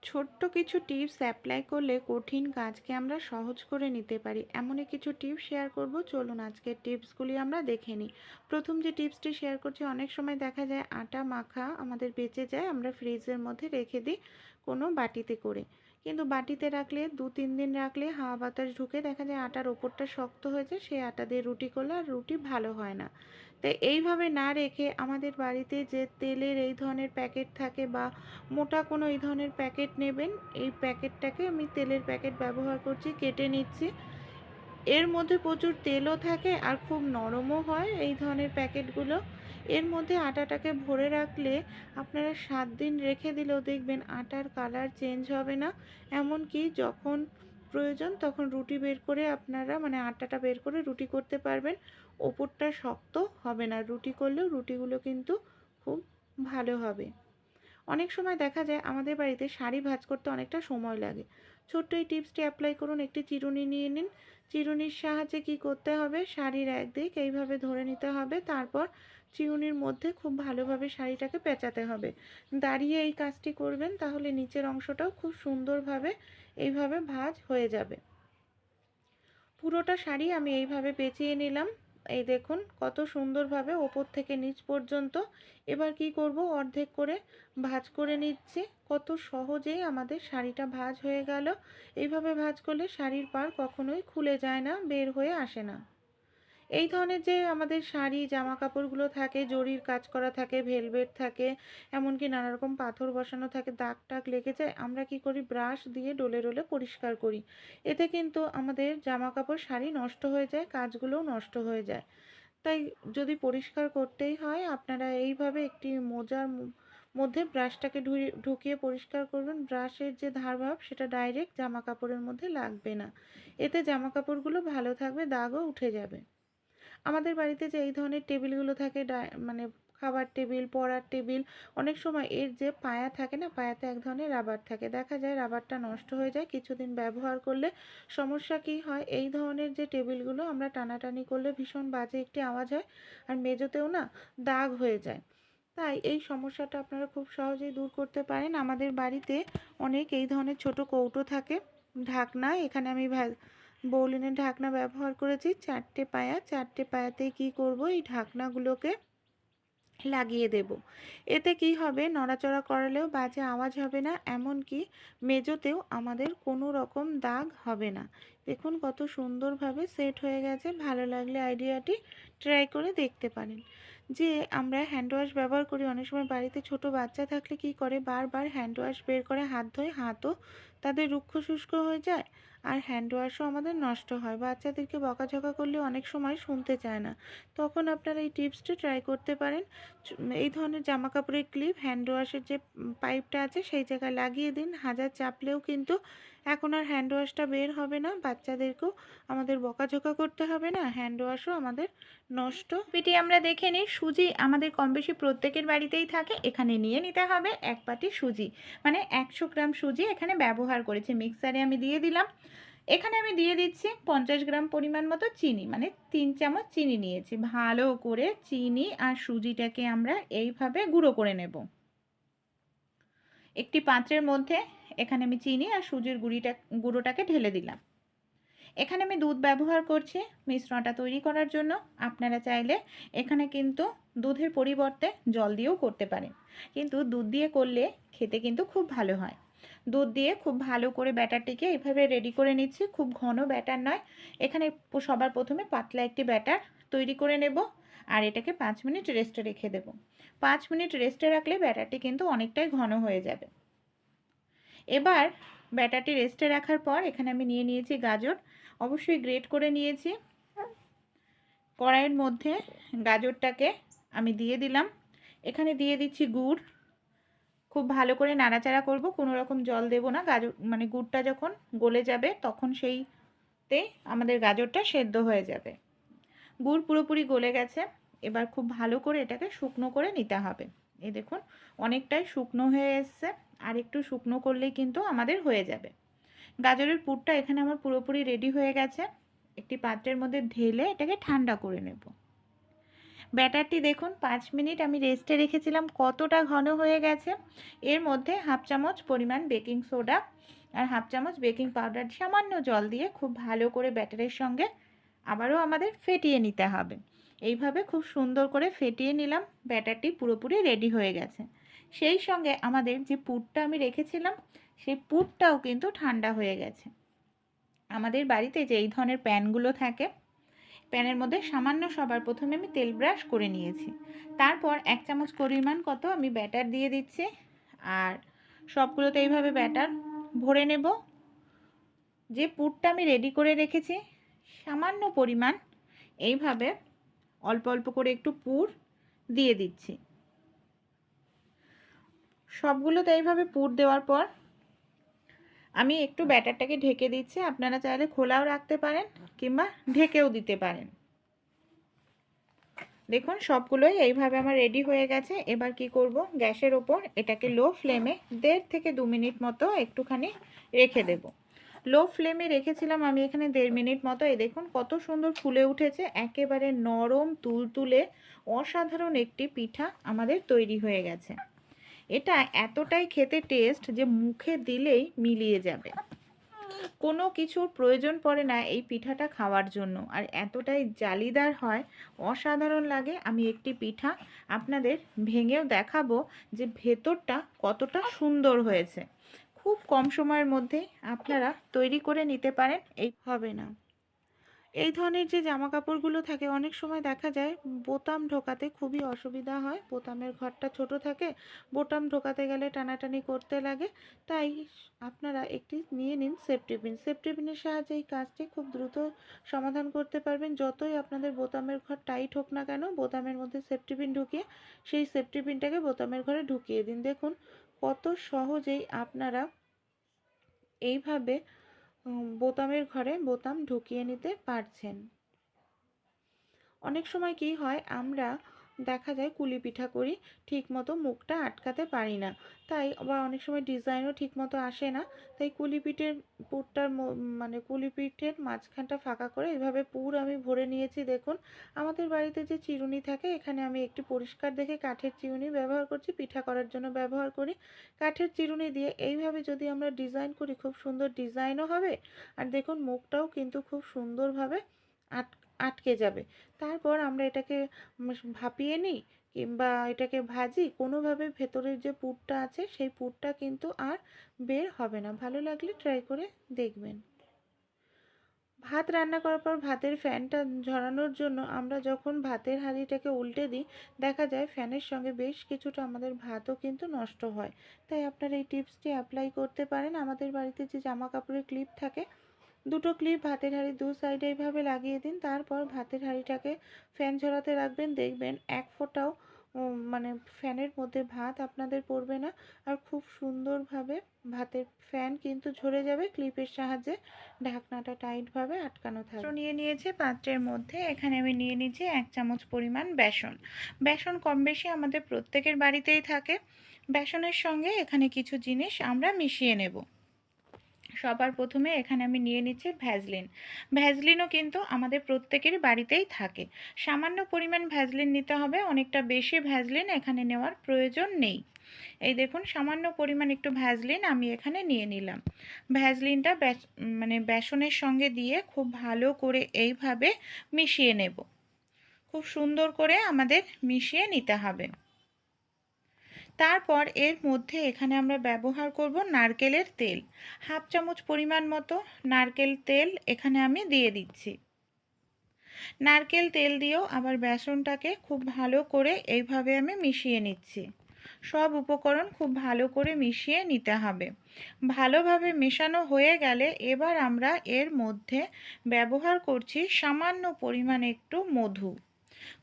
ছোট্ট কিছু tips apply করলে কঠিন কাজকে আমরা সহজ করে নিতে পারি, এমনই কিছু টিপস শেয়ার করব। চলুন আজকের টিপসগুলি আমরা দেখে নিই। প্রথম যে টিপসটি শেয়ার করছি, অনেক সময় দেখা যায় আটা মাখা আমাদের বেঁচে যায়, আমরা ফ্রিজের মধ্যে রেখে দিই কোনো বাটিতে করে। কিন্তু বাটিতে রাখলে 2-3 দিন রাখলে হাওয়া বাতাস ঢুকে দেখা যায় আটার ওপরটা শক্ত হয়ে যায়, সেই আটা দিয়ে রুটি করলে আর রুটি ভালো হয় না। তো এইভাবে না রেখে আমাদের বাড়িতে যে তেলের এই ধরনের প্যাকেট থাকে বা মোটা কোনো এই ধরনের প্যাকেট নেবেন। এই প্যাকেটটাকে আমি তেলের প্যাকেট ব্যবহার করছি, কেটে নিচ্ছি। এর মধ্যে প্রচুর তেলও থাকে আর খুব নরমও হয় এই ধরনের প্যাকেটগুলো। এর মধ্যে আটাটাকে ভরে রাখলে আপনারা 7 দিন রেখে দিলেও দেখবেন আটার কালার চেঞ্জ হবে না। এমনকি যখন প্রয়োজন তখন রুটি বের করে আপনারা মানে আটাটা বের করে রুটি করতে পারবেন। ওপরটা শক্ত হবে না, রুটি করলেও রুটিগুলো কিন্তু খুব ভালো হবে। অনেক সময় দেখা যায় আমাদের বাড়িতে শাড়ি ভাঁজ করতে অনেকটা সময় লাগে। ছোট্ট এই টিপসটি অ্যাপ্লাই করুন। একটি চিরুনি নিয়ে নিন। চিরুনির সাহায্যে কি করতে হবে, শাড়ির একদিক এইভাবে ধরে নিতে হবে, তারপর চিরুনির মধ্যে খুব ভালোভাবে শাড়িটাকে পেঁচাতে হবে। দাঁড়িয়ে এই কাজটি করবেন, তাহলে নিচের অংশটাও খুব সুন্দরভাবে এইভাবে ভাঁজ হয়ে যাবে। পুরোটা শাড়ি আমি এইভাবে পেঁচিয়ে নিলাম। এই দেখুন কত সুন্দরভাবে ওপর থেকে নিচ পর্যন্ত। এবার কি করব, অর্ধেক করে ভাঁজ করে নিচ্ছি। কত সহজেই আমাদের শাড়িটা ভাঁজ হয়ে গেল। এইভাবে ভাঁজ করলে শাড়ির পাড় কখনোই খুলে যায় না, বের হয়ে আসে না। এই ধরনের যে আমাদের শাড়ি জামা কাপড়গুলো থাকে, জরির কাজ করা থাকে, ভেলভেট থাকে, এমনকি নানা রকম পাথর বসানো থাকে, দাগ টাগ লেগে যায়, আমরা কি করি, ব্রাশ দিয়ে ডলে ডলে পরিষ্কার করি। এতে কিন্তু আমাদের জামা কাপড় শাড়ি নষ্ট হয়ে যায়, কাজগুলোও নষ্ট হয়ে যায়। তাই যদি পরিষ্কার করতেই হয় আপনারা এইভাবে একটি মোজার মধ্যে ব্রাশটাকে ঢুকিয়ে পরিষ্কার করবেন। ব্রাশের যে ধারভাব সেটা ডাইরেক্ট জামা কাপড়ের মধ্যে লাগবে না। এতে জামা কাপড়গুলো ভালো থাকবে, দাগও উঠে যাবে। আমাদের বাড়িতে যে এই ধরনের টেবিলগুলো থাকে, মানে খাবার টেবিল, পড়ার টেবিল, অনেক সময় এর যে পায়া থাকে না, পায়াতে এক ধরনের রাবার থাকে, দেখা যায় রাবারটা নষ্ট হয়ে যায় কিছুদিন ব্যবহার করলে। সমস্যা কি হয়, এই ধরনের যে টেবিলগুলো আমরা টানাটানি করলে ভীষণ বাজে একটি আওয়াজ হয়, আর মেঝেতেও না দাগ হয়ে যায়। তাই এই সমস্যাটা আপনারা খুব সহজেই দূর করতে পারেন। আমাদের বাড়িতে অনেক এই ধরনের ছোট কৌটো থাকে, ঢাকনা, এখানে আমি বৌলিনের ঢাকনা ব্যবহার করেছি। 4টে পায়া, 4টে পায়াতেই কী করব, এই ঢাকনাগুলোকে লাগিয়ে দেব। এতে কি হবে, নড়াচড়া করালেও বাজে আওয়াজ হবে না, এমনকি মেঝেতেও আমাদের কোনো রকম দাগ হবে না। দেখুন কত সুন্দরভাবে সেট হয়ে গেছে। ভালো লাগলে আইডিয়াটি ট্রাই করে দেখতে পারেন। যে আমরা হ্যান্ড ওয়াশ ব্যবহার করি, অনেক সময় বাড়িতে ছোট বাচ্চা থাকলে কি করে, বারবার হ্যান্ড ওয়াশ বের করে হাত ধোয়, হাতও তাদের রুক্ষ শুষ্ক হয়ে যায়, আর হ্যান্ড ওয়াশও আমাদের নষ্ট হয়। বাচ্চাদেরকে বকাঝকা করলে অনেক সময় শুনতে চায় না, তখন আপনারা এই টিপসটি ট্রাই করতে পারেন। এই ধরনের জামা কাপড়ের ক্লিপ হ্যান্ড ওয়াশের যে পাইপটা আছে সেই জায়গায় লাগিয়ে দিন। হাজার চাপলেও কিন্তু এখন আর হ্যান্ড ওয়াশটা বের হবে না, বাচ্চাদেরকেও আমাদের বকাঝকা করতে হবে না, হ্যান্ড ওয়াশও আমাদের নষ্ট। পিটি আমরা দেখে নিই। সুজি আমাদের কম বেশি প্রত্যেকের বাড়িতেই থাকে। এখানে নিয়ে নিতে হবে 1 বাটি সুজি, মানে 100 গ্রাম সুজি এখানে ব্যবহার করেছি। মিক্সারে আমি দিয়ে দিলাম। এখানে আমি দিয়ে দিচ্ছি 50 গ্রাম পরিমাণ মতো চিনি, মানে 3 চামচ চিনি নিয়েছি। ভালো করে চিনি আর সুজিটাকে আমরা এইভাবে গুঁড়ো করে নেব। একটি পাত্রের মধ্যে এখানে আমি চিনি আর সুজির গুঁড়োটাকে ঢেলে দিলাম। এখানে আমি দুধ ব্যবহার করছি মিশ্রণটা তৈরি করার জন্য। আপনারা চাইলে এখানে কিন্তু দুধের পরিবর্তে জল দিয়েও করতে পারেন, কিন্তু দুধ দিয়ে করলে খেতে কিন্তু খুব ভালো হয়। দুধ দিয়ে খুব ভালো করে ব্যাটারটিকে এভাবে রেডি করে নিচ্ছি। খুব ঘন ব্যাটার নয়, এখানে সবার প্রথমে পাতলা একটি ব্যাটার তৈরি করে নেব, আর এটাকে 5 মিনিট রেস্টে রেখে দেব। 5 মিনিট রেস্টে রাখলে ব্যাটারটি কিন্তু অনেকটাই ঘন হয়ে যাবে। এবার ব্যাটারটি রেস্টে রাখার পর এখানে আমি নিয়ে নিয়েছি গাজর, অবশ্যই গ্রেট করে নিয়েছি। কড়াইয়ের মধ্যে গাজরটাকে আমি দিয়ে দিলাম। এখানে দিয়ে দিচ্ছি গুড়। খুব ভালো করে নাড়াচাড়া করব, কোনো রকম জল দেব না। গাজর মানে গুড়টা যখন গলে যাবে তখন সেইতে আমাদের গাজরটা সেদ্ধ হয়ে যাবে। গুড় পুরোপুরি গলে গেছে। এবার খুব ভালো করে এটাকে শুকনো করে নিতে হবে। এই দেখুন অনেকটাই শুকনো হয়ে এসছে, আর একটু শুকনো করলেই কিন্তু আমাদের হয়ে যাবে। গাজরের পুরটা এখানে আমার পুরোপুরি রেডি হয়ে গেছে। একটি পাত্রের মধ্যে ঢেলে এটাকে ঠান্ডা করে নেব। ব্যাটারটি দেখুন 5 মিনিট আমি রেস্টে রেখেছিলাম, কতটা ঘন হয়ে গেছে। এর মধ্যে হাফ চামচ পরিমাণ বেকিং সোডা আর হাফ চামচ বেকিং পাউডার সামান্য জল দিয়ে খুব ভালো করে ব্যাটারের সঙ্গে আবারও আমাদের ফেটিয়ে নিতে হবে। এইভাবে খুব সুন্দর করে ফেটিয়ে নিলাম, ব্যাটারটি পুরোপুরি রেডি হয়ে গেছে। সেই সঙ্গে আমাদের যে পুরটা আমি রেখেছিলাম সেই পুরটাও কিন্তু ঠান্ডা হয়ে গেছে। আমাদের বাড়িতে যে এই ধরনের প্যানগুলো থাকে, প্যানের মধ্যে সামান্য সবার প্রথমে আমি তেল ব্রাশ করে নিয়েছি। তারপর 1 চামচ পরিমাণ কত আমি ব্যাটার দিয়ে দিচ্ছি, আর সবগুলোতে এইভাবে ব্যাটার ভরে নেব। যে পুরটা আমি রেডি করে রেখেছি সামান্য পরিমাণ এইভাবে অল্প অল্প করে একটু পুর দিয়ে দিচ্ছি। সবগুলোতে এইভাবে পুর দেওয়ার পর আমি একটু ব্যাটারটাকে ঢেকে দিচ্ছি। আপনারা চাইলে খোলাও রাখতে পারেন কিংবা ঢেকেও দিতে পারেন। দেখুন সবগুলোই এইভাবে আমার রেডি হয়ে গেছে। এবার কি করব, গ্যাসের ওপর এটাকে লো ফ্লেমে 1.5 থেকে 2 মিনিট মতো একটুখানি রেখে দেব। লো ফ্লেমে রেখেছিলাম আমি এখানে 1.5 মিনিট মতো। এই দেখুন কত সুন্দর ফুলে উঠেছে, একেবারে নরম তুলতুলে অসাধারণ একটি পিঠা আমাদের তৈরি হয়ে গেছে। এটা এতটাই খেতে টেস্ট যে মুখে দিলেই মিলিয়ে যাবে। কোনো কিছুর প্রয়োজন পড়ে না এই পিঠাটা খাওয়ার জন্য, আর এতটাই জালিদার হয়, অসাধারণ লাগে। আমি একটি পিঠা আপনাদের ভেঙেও দেখাবো যে ভেতরটা কতটা সুন্দর হয়েছে। খুব কম সময়ের মধ্যেই আপনারা তৈরি করে নিতে পারেন। এই হবে না, এই ধরনের যে জামা কাপড়গুলো থাকে অনেক সময় দেখা যায় বোতাম ঢোকাতে খুবই অসুবিধা হয়, বোতামের ঘরটা ছোট থাকে, বোতাম ঢোকাতে গেলে টানাটানি করতে লাগে। তাই আপনারা একটি নিয়ে নিন সেফটি পিন। সেফটি পিনের সাহায্যে এই কাজটি খুব দ্রুত সমাধান করতে পারবেন। যতই আপনাদের বোতামের ঘর টাইট হোক না কেন, বোতামের মধ্যে সেফটি পিন ঢুকিয়ে সেই সেফটি পিনটাকে বোতামের ঘরে ঢুকিয়ে দিন। দেখুন কত সহজেই আপনারা এইভাবে বোতামের ঘরে বোতাম ঢুকিয়ে নিতে পারছেন। অনেক সময় কি হয়, আমরা দেখা যায় কুলি পিঠা করি, ঠিকমতো মুখটা আটকাতে পারি না, তাই বা অনেক সময় ডিজাইনও ঠিকমতো আসে না। তাই কুলি পিঠের পুরটার মানে কুলি পিঠের মাঝখানটা ফাঁকা করে এভাবে পুর আমি ভরে নিয়েছি। দেখুন আমাদের বাড়িতে যে চিরুনি থাকে, এখানে আমি একটি পরিষ্কার দেখে কাঠের চিরুনি ব্যবহার করছি, পিঠা করার জন্য ব্যবহার করি। কাঠের চিরুনি দিয়ে এইভাবে যদি আমরা ডিজাইন করি খুব সুন্দর ডিজাইনও হবে, আর দেখুন মুখটাও কিন্তু খুব সুন্দরভাবে আটকে যাবে। তারপর আমরা এটাকে ভাপিয়ে নিই কিংবা এটাকে ভাজি, কোনোভাবে ভেতরের যে পুরটা আছে সেই পুরটা কিন্তু আর বের হবে না। ভালো লাগলে ট্রাই করে দেখবেন। ভাত রান্না করার পর ভাতের ফ্যানটা ঝরানোর জন্য আমরা যখন ভাতের হাঁড়িটাকে উল্টে দিই, দেখা যায় ফ্যানের সঙ্গে বেশ কিছুটা আমাদের ভাতও কিন্তু নষ্ট হয়। তাই আপনারা এই টিপসটি অ্যাপ্লাই করতে পারেন। আমাদের বাড়িতে যে জামা কাপড়ের ক্লিপ থাকে, দুটো ক্লিপ ভাতের হাঁড়ির দু সাইডে এইভাবে লাগিয়ে দিন। তারপর ভাতের হাঁড়িটাকে ফ্যান ঝরাতে রাখবেন, দেখবেন এক ফোঁটাও মানে ফ্যানের মধ্যে ভাত আপনাদের পড়বে না, আর খুব সুন্দরভাবে ভাতের ফ্যান কিন্তু ঝরে যাবে ক্লিপের সাহায্যে। ঢাকনাটা টাইটভাবে আটকানো থাকবে। নিয়ে নিয়েছে পাত্রের মধ্যে, এখানে আমি নিয়ে নিচ্ছি 1 চামচ পরিমাণ বেসন। বেসন কম বেশি আমাদের প্রত্যেকের বাড়িতেই থাকে। বেসনের সঙ্গে এখানে কিছু জিনিস আমরা মিশিয়ে নেব। সবার প্রথমে এখানে আমি নিয়ে নিচ্ছি ভ্যাসলিন। ভ্যাসলিনও কিন্তু আমাদের প্রত্যেকেরই বাড়িতেই থাকে। সামান্য পরিমাণ ভ্যাসলিন নিতে হবে, অনেকটা বেশি ভ্যাসলিন এখানে নেওয়ার প্রয়োজন নেই। এই দেখুন সামান্য পরিমাণ একটু ভ্যাসলিন আমি এখানে নিয়ে নিলাম। ভ্যাসলিনটা মানে বেসনের সঙ্গে দিয়ে খুব ভালো করে এইভাবে মিশিয়ে নেব। খুব সুন্দর করে আমাদের মিশিয়ে নিতে হবে। তারপর এর মধ্যে এখানে আমরা ব্যবহার করব নারকেলের তেল। হাফ চামচ পরিমাণ মতো নারকেল তেল এখানে আমি দিয়ে দিচ্ছি। নারকেল তেল দিয়েও আবার বেসনটাকে খুব ভালো করে এইভাবে আমি মিশিয়ে নিচ্ছি। সব উপকরণ খুব ভালো করে মিশিয়ে নিতে হবে। ভালোভাবে মেশানো হয়ে গেলে এবার আমরা এর মধ্যে ব্যবহার করছি সামান্য পরিমাণ একটু মধু।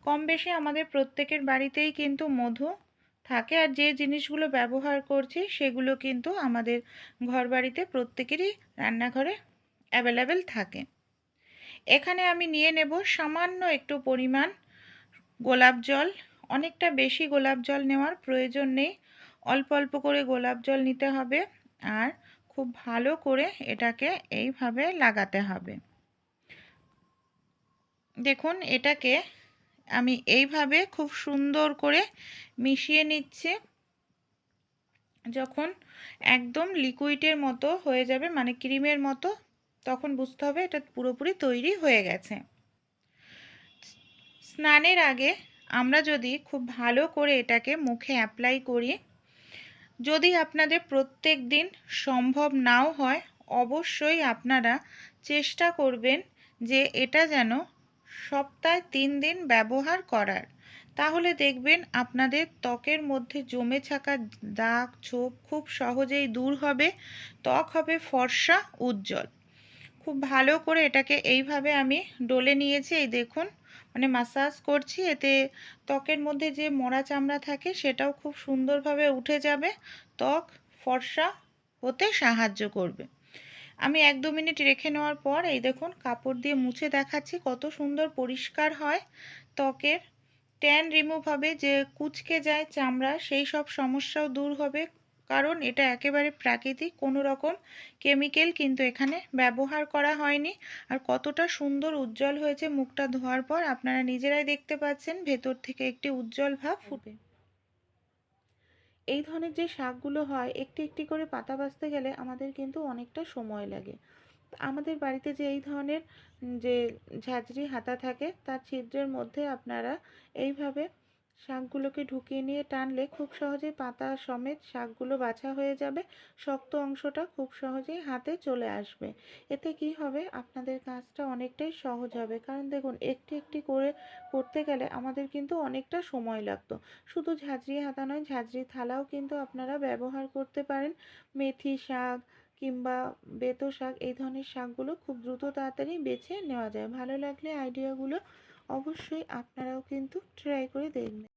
কম বেশি আমাদের প্রত্যেকের বাড়িতেই কিন্তু মধু থাকে, আর যে জিনিসগুলো ব্যবহার করছি সেগুলো কিন্তু আমাদের ঘরবাড়িতে প্রত্যেকেরই রান্নাঘরে অ্যাভেলেবেল থাকে। এখানে আমি নিয়ে নেব সামান্য একটু পরিমাণ গোলাপ জল। অনেকটা বেশি গোলাপ জল নেওয়ার প্রয়োজন নেই, অল্প অল্প করে গোলাপ জল নিতে হবে, আর খুব ভালো করে এটাকে এইভাবে লাগাতে হবে। দেখুন এটাকে আমি এইভাবে খুব সুন্দর করে মিশিয়ে নিচ্ছি। যখন একদম লিকুইডের মতো হয়ে যাবে, মানে ক্রিমের মতো, তখন বুঝতে হবে এটা পুরোপুরি তৈরি হয়ে গেছে। স্নানের আগে আমরা যদি খুব ভালো করে এটাকে মুখে অ্যাপ্লাই করি, যদি আপনাদের প্রত্যেক দিন সম্ভব নাও হয়, অবশ্যই আপনারা চেষ্টা করবেন যে এটা যেন সপ্তাহে 3 দিন ব্যবহার করার। তাহলে দেখবেন আপনাদের ত্বকের মধ্যে জমে থাকা দাগ ছোপ খুব সহজেই দূর হবে, ত্বক হবে ফর্সা উজ্জ্বল। খুব ভালো করে এটাকে এইভাবে আমি ডলে নিয়েছি, এই দেখুন, মানে মাসাজ করছি। এতে ত্বকের মধ্যে যে মরা চামড়া থাকে সেটাও খুব সুন্দরভাবে উঠে যাবে, ত্বক ফর্সা হতে সাহায্য করবে। আমি 1-2 মিনিট রেখে নেওয়ার পর এই দেখুন কাপড় দিয়ে মুছে দেখাচ্ছি কত সুন্দর পরিষ্কার হয় ত্বকের। ট্যান রিমুভ হবে, যে কুঁচকে যায় চামড়া সেই সব সমস্যাও দূর হবে, কারণ এটা একেবারে প্রাকৃতিক, কোনো রকম কেমিক্যাল কিন্তু এখানে ব্যবহার করা হয়নি। আর কতটা সুন্দর উজ্জ্বল হয়েছে মুখটা ধোয়ার পর, আপনারা নিজেরাই দেখতে পাচ্ছেন ভেতর থেকে একটি উজ্জ্বল ভাব ফুটবে। এই ধরনের যে শাকগুলো হয় একটি একটি করে পাতা বাছতে গেলে আমাদের কিন্তু অনেকটা সময় লাগে। আমাদের বাড়িতে যে এই ধরনের যে ঝাঁঝরি হাতা থাকে তার ছিদ্রের মধ্যে আপনারা এইভাবে শাকগুলোকে ঢুকিয়ে নিয়ে টানলে খুব সহজেই পাতা সমেত শাকগুলো বাছা হয়ে যাবে। শক্ত অংশটা খুব সহজেই হাতে চলে আসবে। এতে কি হবে, আপনাদের কাজটা অনেকটাই সহজ হবে। কারণ দেখুন একটি একটি করে করতে গেলে আমাদের কিন্তু অনেকটা সময় লাগতো। শুধু ঝাঁঝরি হাতা নয়, ঝাঁঝরি থালাও কিন্তু আপনারা ব্যবহার করতে পারেন। মেথি শাক কিংবা বেতো শাক, এই ধরনের শাকগুলো খুব দ্রুত তাড়াতাড়ি বেছে নেওয়া যায়। ভালো লাগলে আইডিয়াগুলো অবশ্যই আপনারাও কিন্তু ট্রাই করে দেখবেন।